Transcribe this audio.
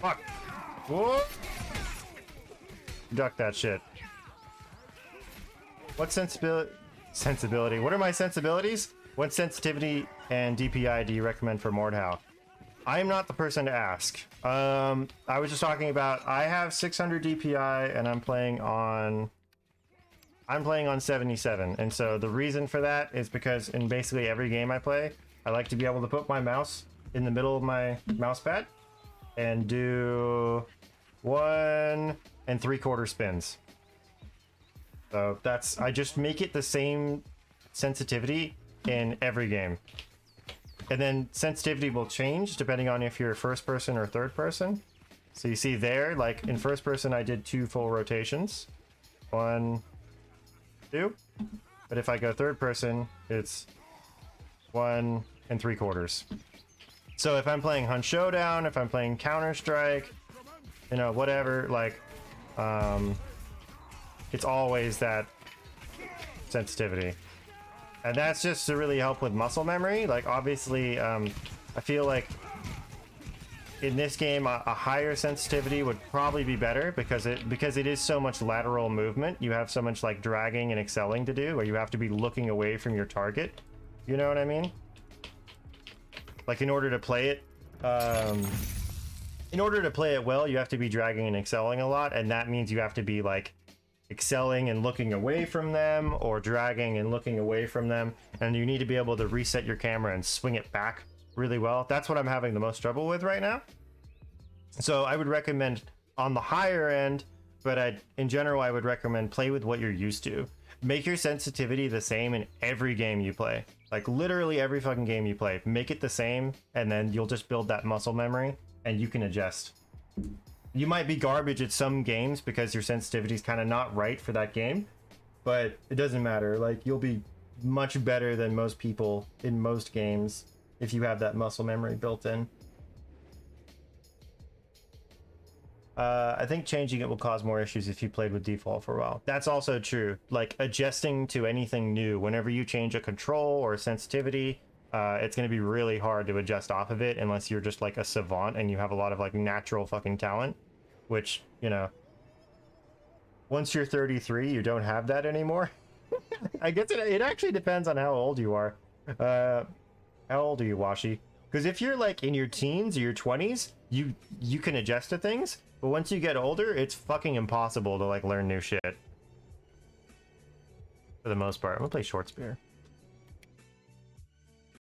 Fuck. Whoa. Duck that shit. What sensibility? What are my sensibilities? What sensitivity and DPI do you recommend for Mordhau? I am not the person to ask. I was just talking about, I have 600 DPI and I'm playing on 77. And so the reason for that is because in basically every game I play, I like to be able to put my mouse in the middle of my mouse pad and do 1 3/4 spins. So that's, I just make it the same sensitivity in every game. And then sensitivity will change depending on if you're first person or third person. So you see there, like in first person, I did 2 full rotations. 1, 2. But if I go third person, it's 1 3/4. So if I'm playing Hunt Showdown, if I'm playing Counter-Strike, you know, whatever, like, it's always that sensitivity. And that's just to really help with muscle memory. Like, obviously, I feel like in this game, a higher sensitivity would probably be better because it is so much lateral movement. You have so much like dragging and excelling to do, where you have to be looking away from your target. You know what I mean? Like, in order to play it, well, you have to be dragging and excelling a lot, and that means you have to be like excelling and looking away from them, or dragging and looking away from them, and you need to be able to reset your camera and swing it back really well. That's what I'm having the most trouble with right now. So I would recommend on the higher end, but in general I would recommend play with what you're used to. Make your sensitivity the same in every game you play. Like literally every fucking game you play, make it the same, and then you'll just build that muscle memory and you can adjust. You might be garbage at some games because your sensitivity is kind of not right for that game, but it doesn't matter. Like, you'll be much better than most people in most games if you have that muscle memory built in. I think changing it will cause more issues if you played with default for a while. That's also true. Like, adjusting to anything new, whenever you change a control or a sensitivity, it's going to be really hard to adjust off of it unless you're just like a savant and you have a lot of like natural fucking talent, which, you know, once you're 33, you don't have that anymore. I guess it actually depends on how old you are. How old are you, Washi? Because if you're like in your teens or your 20s, you can adjust to things, but once you get older, it's fucking impossible to like learn new shit. For the most part. I'm gonna play short spear.